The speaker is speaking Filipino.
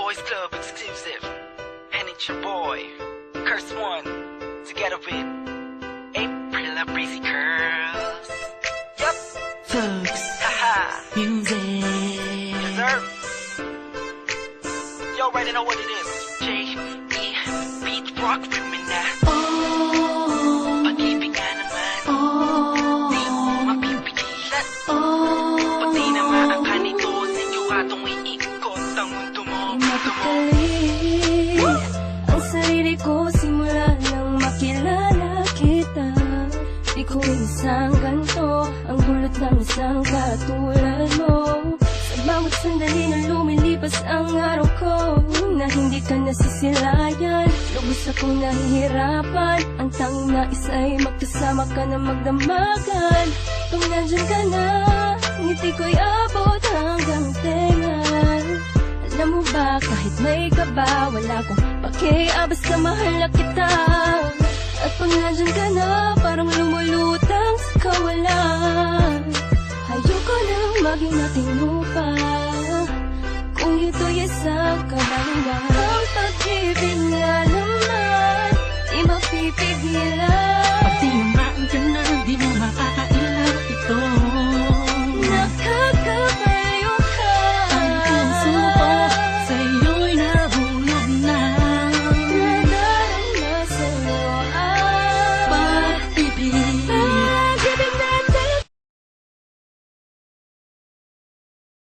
Boys Club exclusive. And it's your boy, Curse One, together with April La Breezy Curls. Yup. Thugs Haha. Music. Yes, sir. You already know what it is. J.E. Beat Rock Femina. Oh, Pag-ibig ka naman. oh, Di mo mapipigilan. oh. Pati na maangka nito sa inyo atong iikot ang mundo mo. Napakali ang sarili ko simula nang makilala kita. Di ko isang ganto ang dulot ng isang katulad mo. Sa bawat sandali na lumilipas ang araw ko, na hindi ka nasisilayan, lubos akong nahihirapan. Ang tanging nais ay magkasama ka na magdamagan. Kung nandyan ka na, ngiti ko'y abot hanggang tenga. Alam mo ba, kahit may kaba, wala kong pakialam, basta mahal na kita. At pag nandyan ka na, parang lumulutang sa kawalan. Ayoko nang maging ating lupa, kung ito'y isa